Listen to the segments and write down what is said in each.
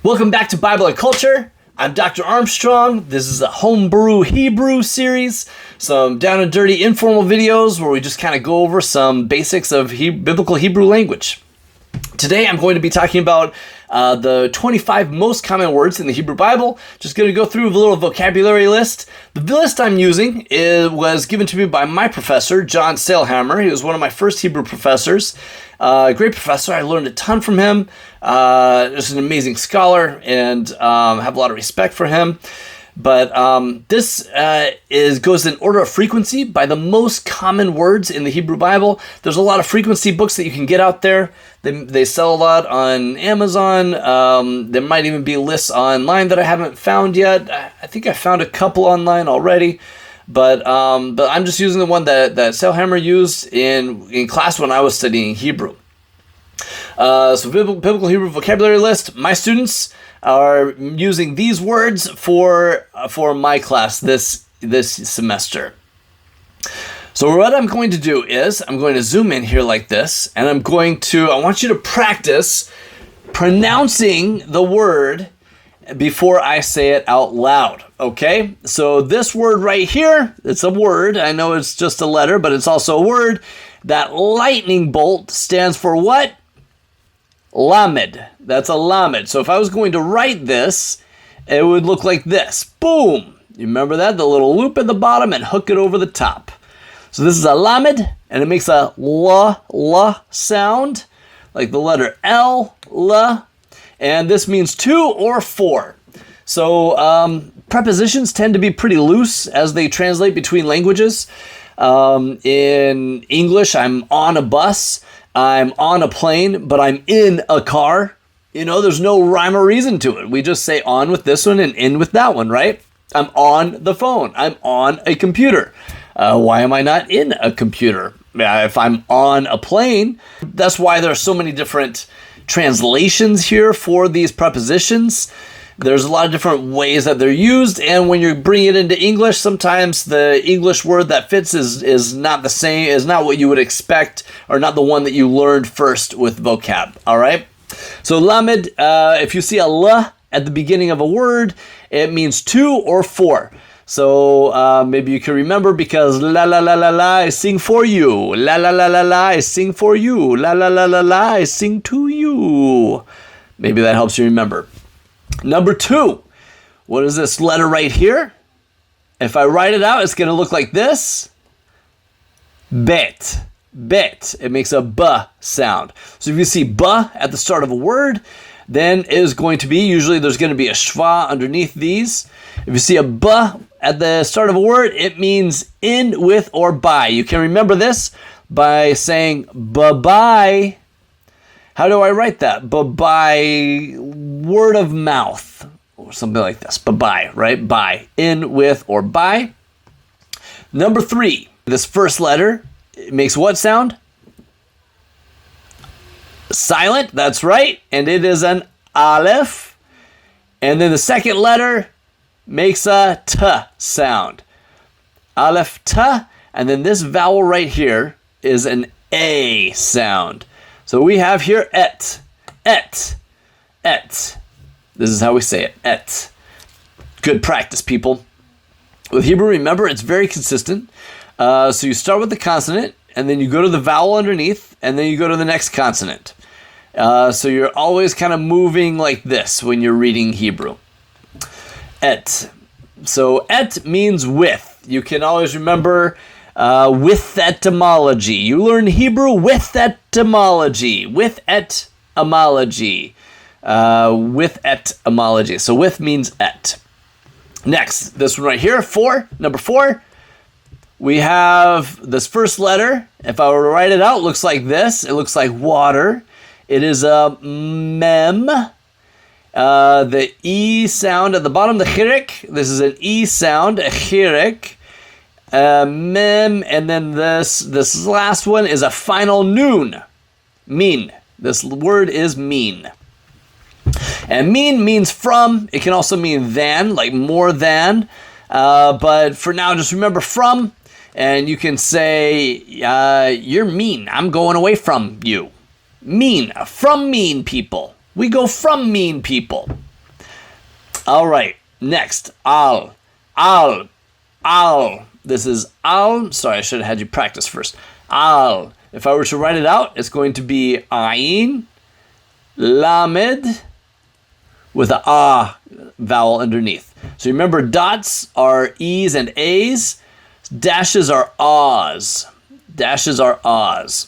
Welcome back to Bible and Culture. I'm Dr. Armstrong. This is a Homebrew Hebrew series, some down and dirty informal videos where we just kind of go over some basics of biblical Hebrew language. Today I'm going to be talking about the 25 most common words in the Hebrew Bible. Just going to go through a little vocabulary list. The list I'm using was given to me by my professor, John Sailhammer. He was one of my first Hebrew professors. Great professor. I learned a ton from him. Just an amazing scholar, and have a lot of respect for him. But this goes in order of frequency by the most common words in the Hebrew Bible. There's a lot of frequency books that you can get out there. They sell a lot on Amazon. There might even be lists online that I haven't found yet. I think I found a couple online already. But I'm just using the one that Sailhammer used in class when I was studying Hebrew. So biblical Hebrew vocabulary list. My students are using these words for my class this semester. So what I'm going to do is I'm going to zoom in here like this, and I want you to practice pronouncing the word before I say it out loud. Okay? So this word right here, it's a word. I know it's just a letter, but it's also a word. That lightning bolt stands for what? Lamed. That's a lamed. So if I was going to write this, it would look like this. Boom. You remember that? The little loop at the bottom and hook it over the top. So this is a lamed, and it makes a la sound, like the letter L, la, and this means two or four. So prepositions tend to be pretty loose as they translate between languages. In English, I'm on a bus, I'm on a plane, but I'm in a car. You know, there's no rhyme or reason to it. We just say on with this one and in with that one, right? I'm on the phone. I'm on a computer. Why am I not in a computer? If I'm on a plane, that's why there are so many different translations here for these prepositions. There's a lot of different ways that they're used, and when you bring it into English, sometimes the English word that fits is not the same, is not what you would expect, or not the one that you learned first with vocab. All right? So lamed, if you see a la at the beginning of a word, it means two or four. So maybe you can remember, because la la la la la, I sing for you. La la la la la, I sing for you. La la la la la, I sing to you. Maybe that helps you remember. Number two, what is this letter right here? If I write it out, it's going to look like this. Bet. Bet. It makes a b sound. So if you see b at the start of a word, then it is going to be, usually there's going to be a schwa underneath these. If you see a b at the start of a word, it means in, with, or by. You can remember this by saying bye-bye. How do I write that? By word of mouth, or something like this. Bye, right? By, in, with, or by. Number three, this first letter, it makes what sound? Silent, that's right. And it is an aleph. And then the second letter makes a t sound. Aleph, t. And then this vowel right here is an a sound. So we have here et. This is how we say it, et. Good practice, people. With Hebrew, remember, it's very consistent. So you start with the consonant, and then you go to the vowel underneath, and then you go to the next consonant. So you're always kind of moving like this when you're reading Hebrew. Et. So et means with. You can always remember with etymology. You learn Hebrew with etymology. With etymology. With etymology. So with means et. Next, this one right here, four. Number four. We have this first letter. If I were to write it out, it looks like this. It looks like water. It is a mem. The E sound at the bottom, the chirik. This is an E sound, a chirik. Mem, and then this last one is a final noon. Mean. This word is mean. And mean means from. It can also mean than, like more than. But for now, just remember from. And you can say, you're mean. I'm going away from you. Mean. From mean people. We go from mean people. All right, next, al, al, al. This is al. Sorry, I should have had you practice first. Al. If I were to write it out, it's going to be ayin, lamed, with a ah vowel underneath. So remember, dots are e's and a's. Dashes are ahs. Dashes are ahs.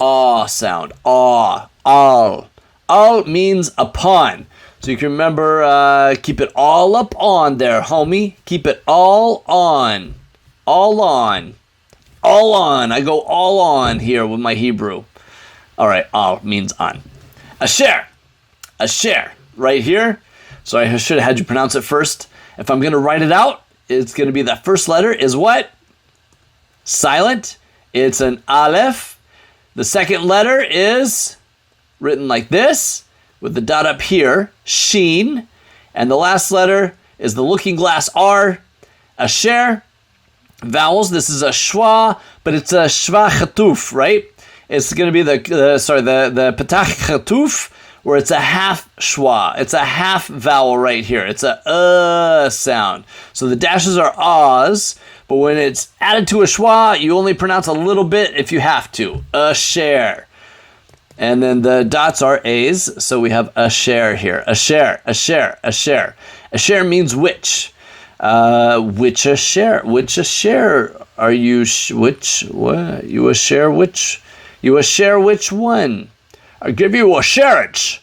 Ah sound. Ah. Al. Al means upon. So you can remember, keep it all up on there, homie. Keep it all on. All on. All on. I go all on here with my Hebrew. All right, al means on. Asher. Asher. Right here. So I should have had you pronounce it first. If I'm going to write it out, it's going to be the first letter is what? Silent. It's an aleph. The second letter is written like this, with the dot up here, sheen. And the last letter is the looking glass R, asher. Vowels, this is a schwa, but it's a schwa chatuf, right? It's going to be the petach chatuf, where it's a half schwa. It's a half vowel right here. It's a sound. So the dashes are ahs, but when it's added to a schwa, you only pronounce a little bit if you have to. Asher. And then the dots are a's, so we have asher here. Asher, asher, asher. Asher means which. Which asher? Which asher are you? Which? What? You asher which? You asher which one? I give you a sherage.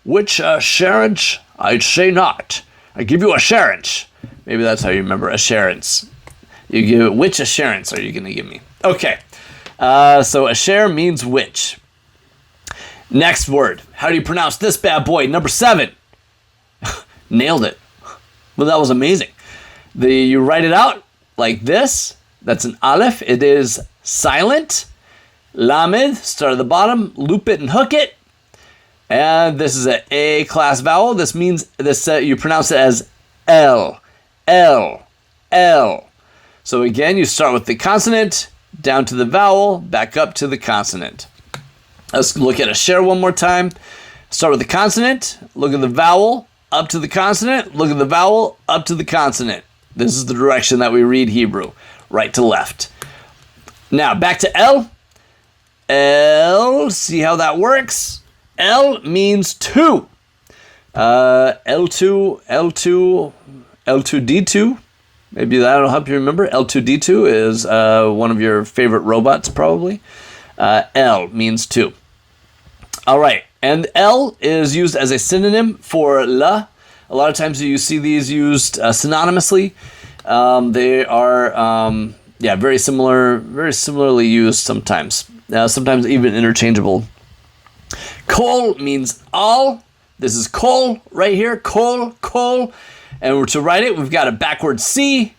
Which sherage? I'd say not. I give you assurance. Maybe that's how you remember assurance. You give which assurance are you going to give me? Okay. So asher means which. Next word. How do you pronounce this bad boy? Number 7. Nailed it. Well, that was amazing. You write it out like this. That's an aleph. It is silent. Lamed, start at the bottom, loop it and hook it. And this is an A class vowel. This means this you pronounce it as L, L, L. So again, you start with the consonant, down to the vowel, back up to the consonant. Let's look at asher one more time. Start with the consonant, look at the vowel, up to the consonant, look at the vowel, up to the consonant. This is the direction that we read Hebrew, right to left. Now, back to L. L, see how that works? L means 2. L2, L2, L2D2. Maybe that'll help you remember. L2D2 is one of your favorite robots, probably. L means 2. All right, and L is used as a synonym for la. A lot of times you see these used synonymously. They are, very similarly used sometimes. Sometimes even interchangeable. Kol means all. This is kol right here. Kol, kol. And to write it, we've got a backward C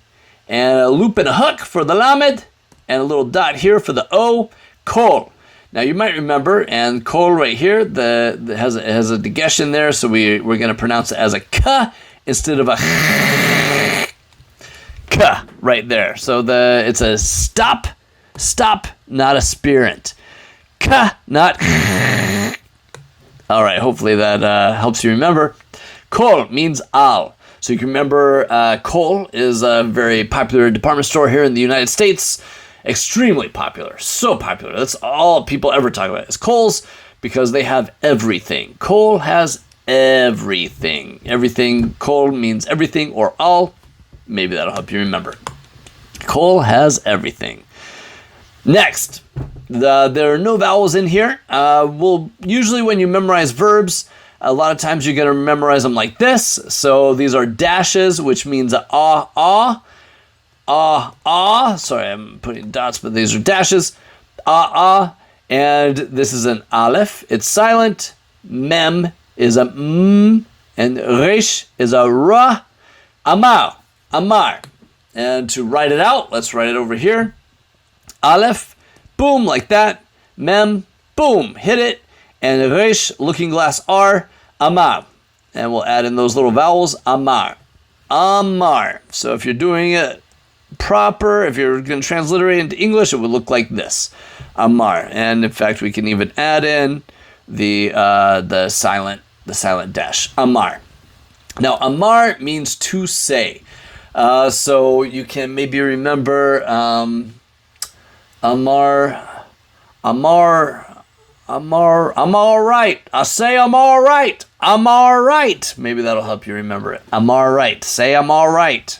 and a loop and a hook for the lamed and a little dot here for the O. Kol. Now you might remember, and kol right here, has a dagesh in there, so we're going to pronounce it as a k instead of a k right there. So it's a stop, not a spirit. K, not. All right, hopefully that helps you remember. Kol means al. So you can remember Kohl is a very popular department store here in the United States. Extremely popular, so popular. That's all people ever talk about is Kohl's because they have everything. Kohl has everything. Everything. Kohl means everything or all. Maybe that'll help you remember. Kohl has everything. Next, there are no vowels in here. Usually when you memorize verbs, a lot of times you're going to memorize them like this. So these are dashes, which means ah. Sorry, I'm putting dots, but these are dashes. And this is an aleph. It's silent. Mem is a m, and resh is a ra. Amar. And to write it out, let's write it over here. Aleph, boom, like that. Mem, boom, hit it. And resh, looking glass R, amar. And we'll add in those little vowels, amar. So if you're doing it proper, if you're going to transliterate into English, it would look like this, amar. And in fact, we can even add in the silent dash, amar. Now, amar means to say. So you can maybe remember amar, I'm all right. I say I'm all right. I'm all right. Maybe that'll help you remember it. I'm all right. Say I'm all right.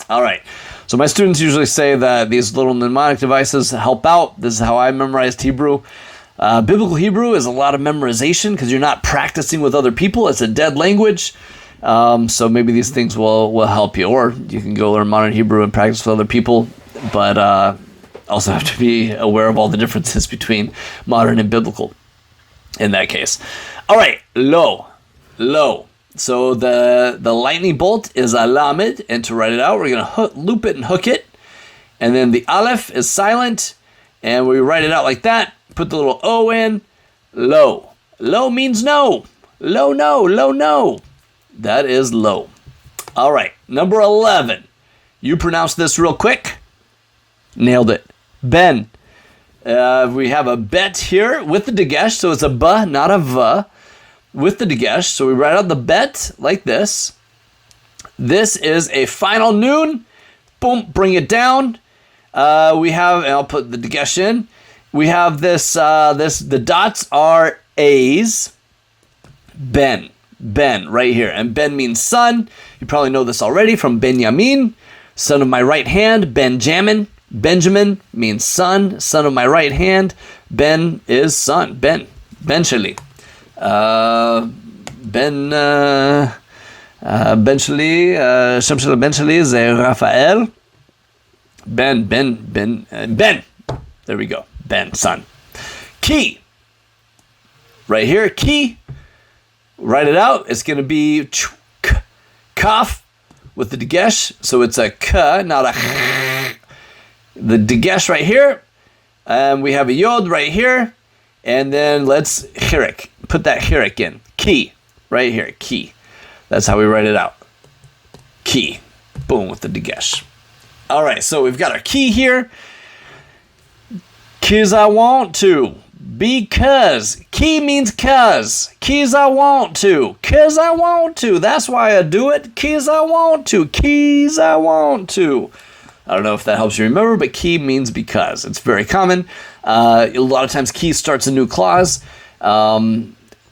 All right. So my students usually say that these little mnemonic devices help out. This is how I memorized Hebrew. Biblical Hebrew is a lot of memorization because you're not practicing with other people. It's a dead language. So maybe these things will help you. Or you can go learn modern Hebrew and practice with other people. But also have to be aware of all the differences between modern and biblical in that case. All right, lo. So the lightning bolt is a lamed, and to write it out, we're going to loop it and hook it. And then the aleph is silent, and we write it out like that. Put the little O in, lo. Lo means no. Lo, no. That is lo. All right, number 11. You pronounce this real quick. Nailed it. Ben. We have a bet here with the dagesh, so it's a ba, not a va, with the dagesh. So we write out the bet like this. This is a final noon. Boom, bring it down. We have, and I'll put the dagesh in. We have this, the dots are A's. Ben, right here. And Ben means son. You probably know this already from Benjamin, son of my right hand. Benjamin means son of my right hand. Ben is son. Ben Shali. Ben Shali. Shem Shali Ben Shali is Raphael. Ben. There we go. Ben, son. Ki. Right here, ki. Write it out. It's going to be kaf with the dagesh. So it's a ka, not a the dagesh right here. And we have a yod right here. And then let's hirik. Put that hirik in. Ki. Right here. Ki. That's how we write it out. Ki. Boom with the dagesh. All right. So we've got our ki here. 'Cause I want to. Because. Ki means 'cause. 'Cause I want to. 'Cause I want to. That's why I do it. 'Cause I want to. 'Cause I want to. I don't know if that helps you remember, but ki means because. It's very common. A lot of times ki starts a new clause.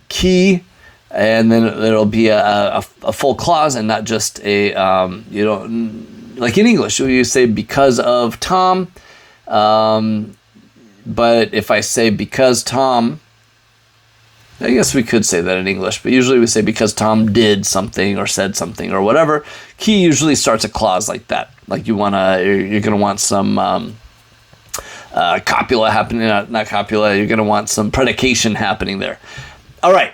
Ki, and then it'll be a full clause and not just a, like in English, you say because of Tom. But if I say because Tom, I guess we could say that in English, but usually we say because Tom did something or said something or whatever. Ki usually starts a clause like that. Like you're gonna want some copula happening, not copula. You're gonna want some predication happening there. All right,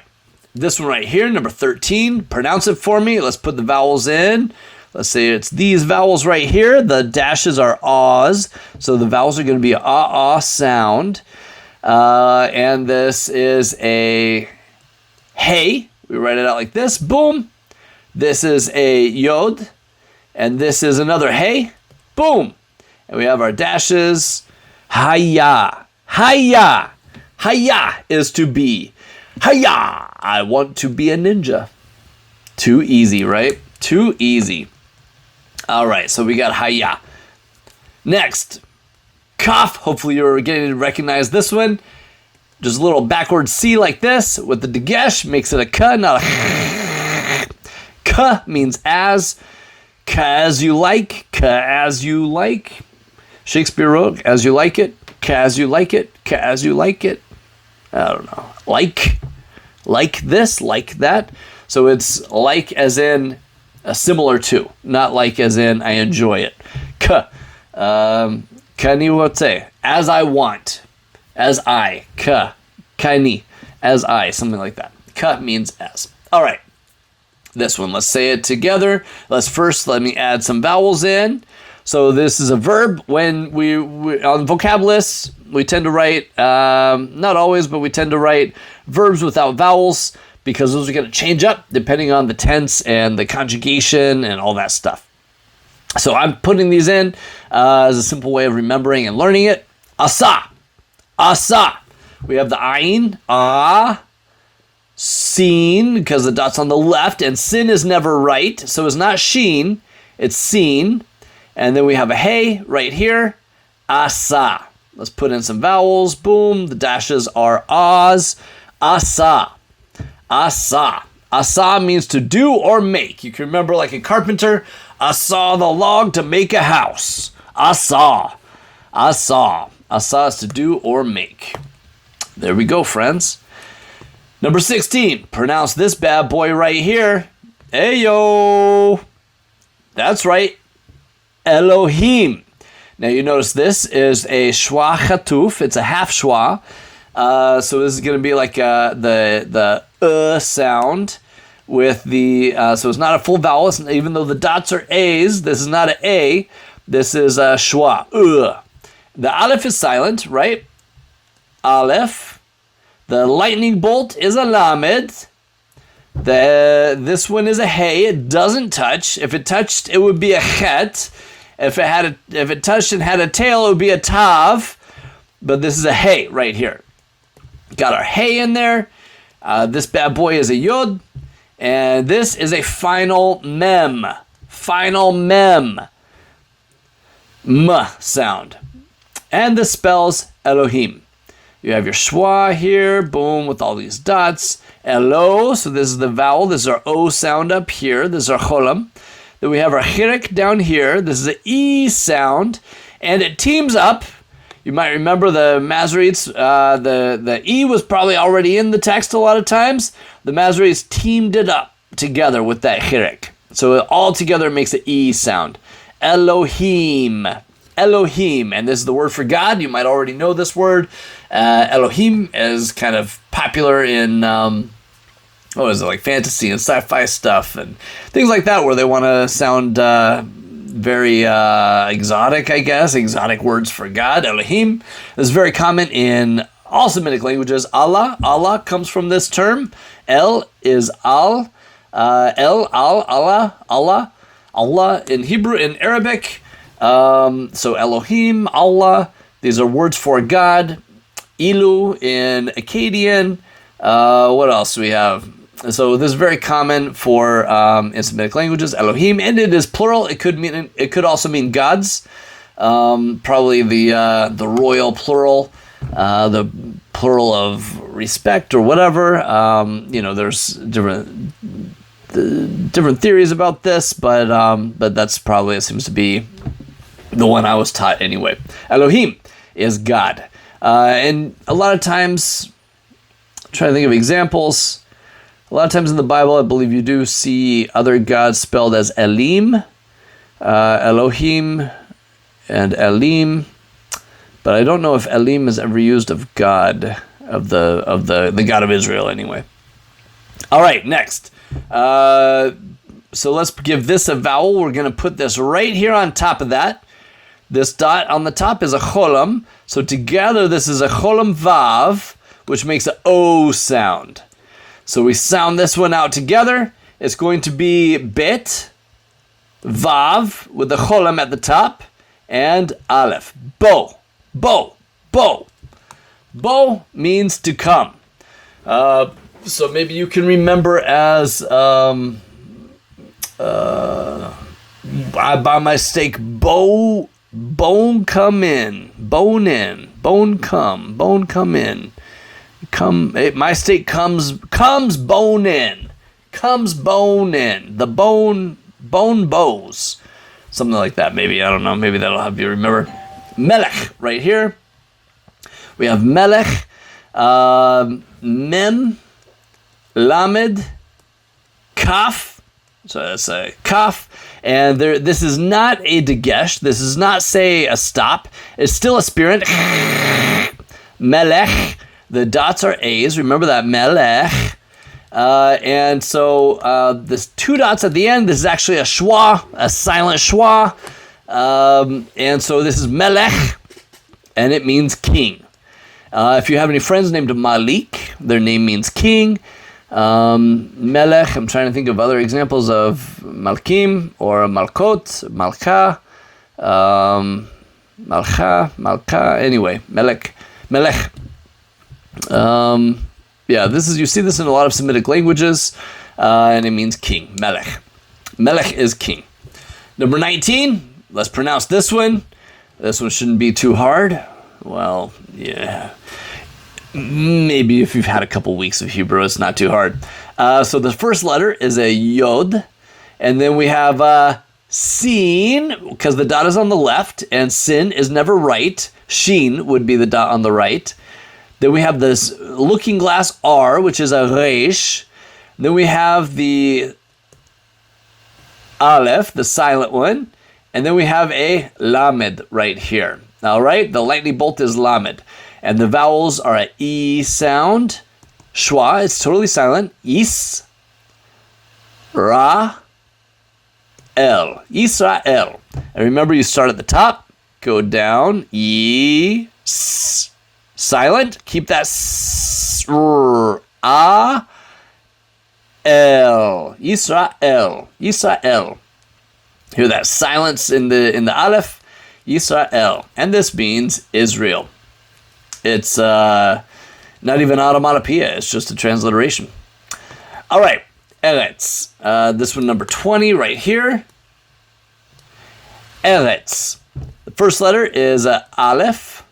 this one right here, number 13. Pronounce it for me. Let's put the vowels in. Let's say it's these vowels right here. The dashes are ahs, so the vowels are going to be a ah sound. And this is a hey. We write it out like this. Boom. This is a yod. And this is another hey. Boom. And we have our dashes. Haya. Haya. Haya is to be. Haya. I want to be a ninja. Too easy, right? Too easy. All right, so we got haya. Next, kaf. Hopefully you're getting to recognize this one. Just a little backward C like this with the dagesh makes it a ka, not a ka means as. Ka as you like. Ka as you like. Shakespeare wrote, as you like it. Ka as you like it. Ka as you like it. I don't know. Like this, like that. So it's like as in similar to, not like as in I enjoy it. Ka. Kani wote. As I want. As I. Ka. Kani. As I. Something like that. Ka means as. All right. This one. Let's say it together. Let me add some vowels in. So this is a verb. When we on vocab lists, we tend to write, not always, but we tend to write verbs without vowels, because those are going to change up depending on the tense and the conjugation and all that stuff. So I'm putting these in as a simple way of remembering and learning it. Asa. Asa. We have the ayin, ah, Seen, because the dot's on the left, and sin is never right, so it's not sheen, it's seen. And then we have a hey right here, asa. Let's put in some vowels, boom, the dashes are ahs, asa, asa. Asa means to do or make. You can remember like a carpenter, asa the log to make a house. Asa, asa. Asa is to do or make. There we go, friends. Number 16, pronounce this bad boy right here. Ayo. That's right. Elohim. Now you notice this is a shwa chatuf. It's a half shwa. So this is going to be like the sound with the, so it's not a full vowel. Even though the dots are A's, this is not an A. This is a shwa. The aleph is silent, right? Aleph. The lightning bolt is a lamed. This one is a hey. It doesn't touch. If it touched, it would be a chet. If it touched and had a tail, it would be a tav. But this is a hey right here. Got our hey in there. This bad boy is a yod. And this is a final mem. Final mem. M sound. And this spells Elohim. You have your schwa here, boom, with all these dots. Elo, so this is the vowel. This is our O sound up here. This is our cholam. Then we have our chirek down here. This is the E sound. And it teams up. You might remember the Masoretes, the E was probably already in the text a lot of times. The Masoretes teamed it up together with that chirek. So all together makes an E sound. Elohim. Elohim, and this is the word for God. You might already know this word. Elohim is kind of popular in, like fantasy and sci-fi stuff and things like that, where they want to sound very exotic, I guess. Exotic words for God. Elohim is very common in all Semitic languages. Allah. Allah comes from this term. El is al. Allah. Allah in Hebrew, in Arabic. So Elohim, Allah, these are words for God. Ilu in Akkadian. What else do we have? So this is very common for in Semitic languages, Elohim, and it is plural. It could also mean gods. Probably the royal plural, the plural of respect or whatever. There's different theories about this, but that's probably, it seems to be the one I was taught anyway. Elohim is God. And a lot of times, trying to think of examples, a lot of times in the Bible, I believe you do see other gods spelled as Elim, Elohim, and Elim. But I don't know if Elim is ever used of God, of the God of Israel anyway. All right, next. So let's give this a vowel. We're going to put this right here on top of that. This dot on the top is a cholam. So together this is a cholam vav, which makes an O sound. So we sound this one out together. It's going to be bet, vav, with the cholam at the top, and aleph. Bo, bo, bo. Bo means to come. So maybe you can remember as, by mistake, bone come in, bone in, bone come in. My state comes bone in, the bone bows, something like that. Maybe, I don't know. Maybe that'll help you remember. Melech right here. We have melech, mem, lamed, kaf. So that's a kaf. And this is not a dagesh. This is not, say, a stop. It's still a spirit. Melech. The dots are A's. Remember that, melech. And so this two dots at the end, this is actually a schwa, a silent schwa. And so this is melech, and it means king. If you have any friends named Malik, their name means king. Melech, I'm trying to think of other examples of Malkim or Malkot, Malka, Malcha, anyway, Melech. Yeah, you see this in a lot of Semitic languages, and it means king, melech. Melech is king. Number 19, let's pronounce this one. This one shouldn't be too hard. Well, yeah. Maybe if you've had a couple weeks of Hebrew, it's not too hard. So the first letter is a yod, and then we have sin, because the dot is on the left, and sin is never right. Shin would be the dot on the right. Then we have this looking glass R, which is a resh. Then we have the aleph, the silent one. And then we have a lamed right here. All right, the lightning bolt is lamed. And the vowels are a E sound. Shwa, it's totally silent. Is, Ra, El. Israel. And remember, you start at the top, go down, E, S. Silent, keep that S, R, A, El. Israel. Israel. Hear that silence in the aleph, Yisrael, and this means Israel. It's not even automatopoeia; it's just a transliteration. All right, Eretz. This one, number 20, right here. Eretz. The first letter is aleph,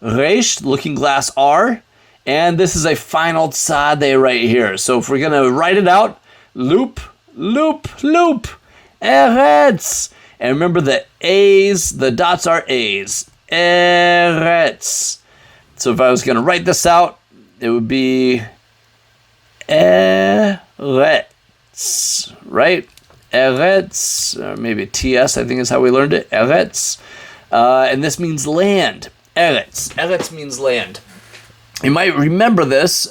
resh, looking glass R, and this is a final tzadeh right here. So if we're gonna write it out, loop, loop, loop. Eretz. And remember the A's, the dots are A's. Eretz. So if I was going to write this out, it would be Eretz, right? Eretz, or maybe TS, I think is how we learned it. Eretz. And this means land. Eretz. Eretz means land. You might remember this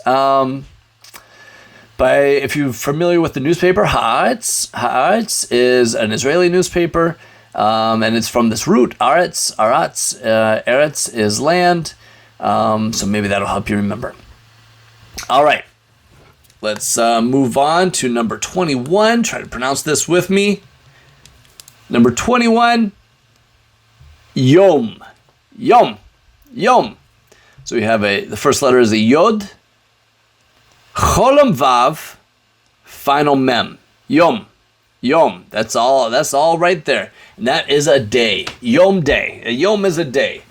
if you're familiar with the newspaper, Haaretz. Haaretz is an Israeli newspaper, and it's from this root, Aretz, Aratz. Eretz is land, so maybe that'll help you remember. All right, let's move on to number 21. Try to pronounce this with me. Number 21, Yom. Yom. Yom. So we have the first letter is a Yod. Cholam Vav, final Mem. Yom. Yom. That's all right there. And that is a day. Yom day. A Yom is a day.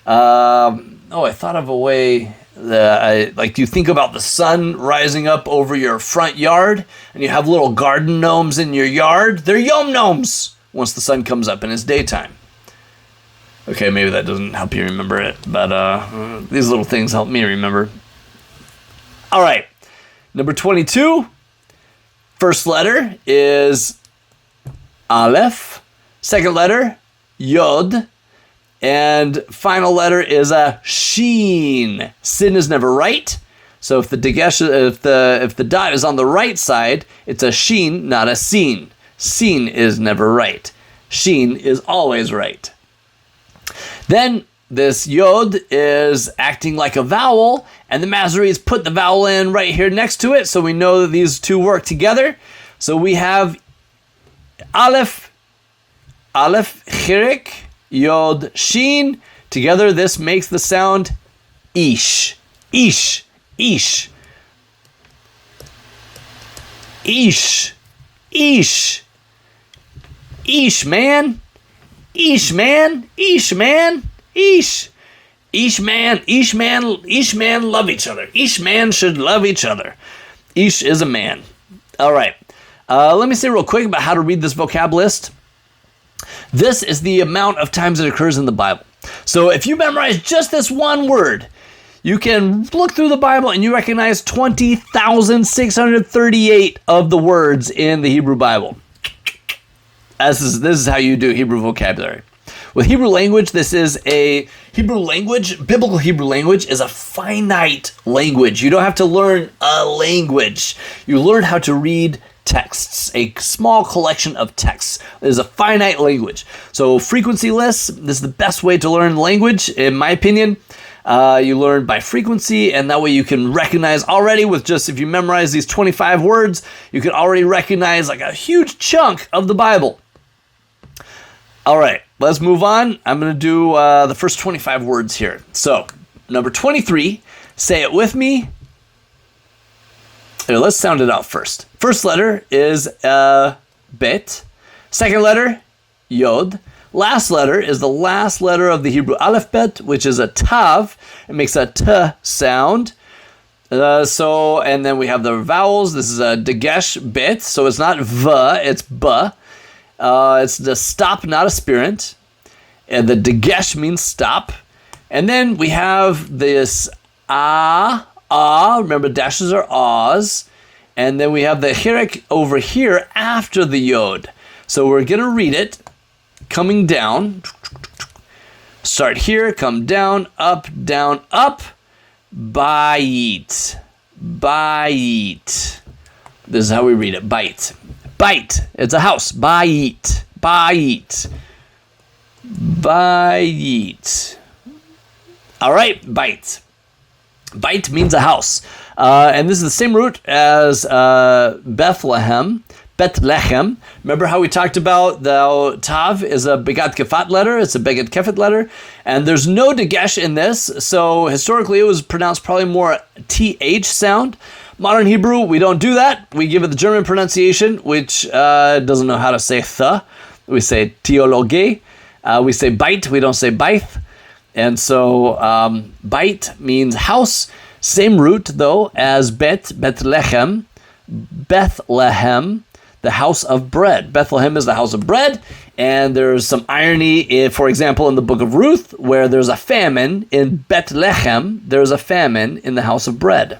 I thought of a way like you think about the sun rising up over your front yard and you have little garden gnomes in your yard. They're Yom gnomes once the sun comes up and it's daytime. Okay, maybe that doesn't help you remember it, but these little things help me remember. All right. Number 22, first letter is Aleph, second letter, Yod, and final letter is a Shin. Sin is never right, so if the dot is on the right side, it's a Shin, not a Sin. Sin is never right. Shin is always right. Then this Yod is acting like a vowel, and the Masoretes put the vowel in right here next to it, so we know that these two work together. So we have Aleph, Chirik, Yod, Shin. Together, this makes the sound Ish. Ish. Ish. Ish. Ish. Ish, man. Ish, man. Ish, man. Ish. Ish man love each other. Ish man should love each other. Ish is a man. All right. Let me say real quick about how to read this vocab list. This is the amount of times it occurs in the Bible. So if you memorize just this one word, you can look through the Bible and you recognize 20,638 of the words in the Hebrew Bible. This is how you do Hebrew vocabulary. With Hebrew language, biblical Hebrew language is a finite language. You don't have to learn a language. You learn how to read texts, a small collection of texts. It is a finite language. So frequency lists, this is the best way to learn language, in my opinion. You learn by frequency, and that way you can recognize already with just, if you memorize these 25 words, you can already recognize like a huge chunk of the Bible. All right, let's move on. I'm going to do the first 25 words here. So, number 23, say it with me. Here, let's sound it out first. First letter is bet. Second letter, yod. Last letter is the last letter of the Hebrew alphabet, which is a tav. It makes a t sound. And then we have the vowels. This is a dagesh bet, so it's not v, it's b. It's the stop, not aspirant. And the dagesh means stop. And then we have this remember dashes are ahs. And then we have the hirek over here after the yod. So we're going to read it coming down. Start here, come down, up, bayit. Bayit. This is how we read it, bite. Bite. It's a house. Bayit. Bayit. Bayit. All right, bite. Bite means a house. And this is the same root as Bethlehem. Bethlehem. Remember how we talked about the tav is a begat kefat letter? It's a begat kefet letter. And there's no dagesh in this. So historically it was pronounced probably more th sound. Modern Hebrew, we don't do that. We give it the German pronunciation, which doesn't know how to say th. We say theologe. We say bite. We don't say baith. And so bite means house. Same root, though, as Bethlehem. Bethlehem, the house of bread. Bethlehem is the house of bread. And there's some irony, for example, in the book of Ruth, where there's a famine in Bethlehem. There's a famine in the house of bread.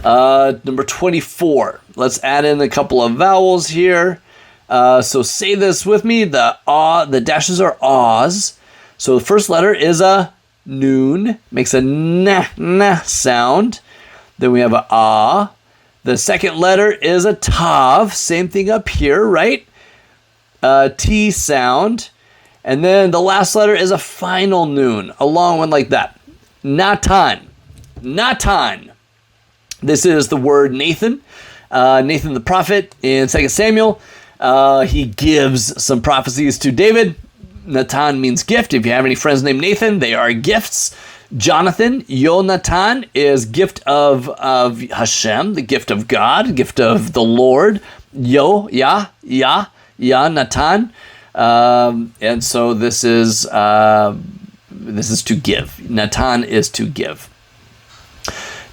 Number 24. Let's add in a couple of vowels here. So say this with me. The dashes are ahs. So the first letter is a noon, makes a na sound. Then we have a ah. The second letter is a tav, same thing up here, right? T sound. And then the last letter is a final noon, a long one like that. Natan. Natan. This is the word Nathan. Nathan the prophet in 2 Samuel. He gives some prophecies to David. Natan means gift. If you have any friends named Nathan, they are gifts. Jonathan, Yonatan, is gift of Hashem, the gift of God, gift of the Lord. Natan. And so this is to give. Natan is to give.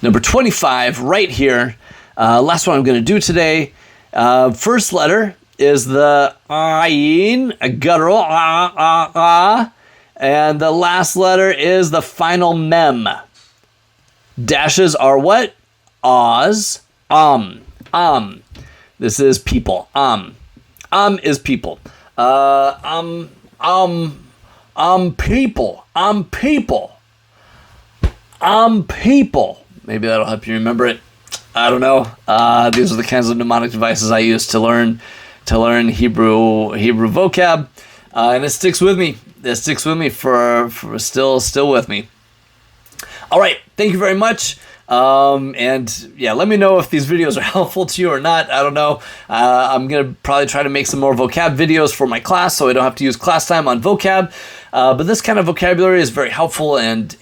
Number 25, right here. Last one I'm going to do today. First letter is the ayin, a guttural, and the last letter is the final mem. Dashes are what? Ahs, This is people. Is people. People. Maybe that'll help you remember it. I don't know. These are the kinds of mnemonic devices I use to learn Hebrew vocab, and it sticks with me. It sticks with me for still with me. All right, thank you very much. And yeah, let me know if these videos are helpful to you or not. I don't know. I'm gonna probably try to make some more vocab videos for my class, so I don't have to use class time on vocab. But this kind of vocabulary is very helpful, and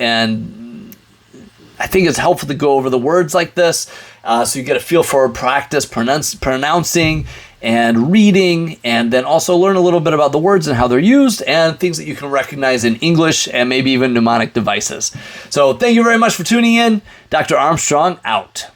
I think it's helpful to go over the words like this, so you get a feel for practice pronouncing and reading, and then also learn a little bit about the words and how they're used and things that you can recognize in English and maybe even mnemonic devices. So thank you very much for tuning in. Dr. Armstrong out.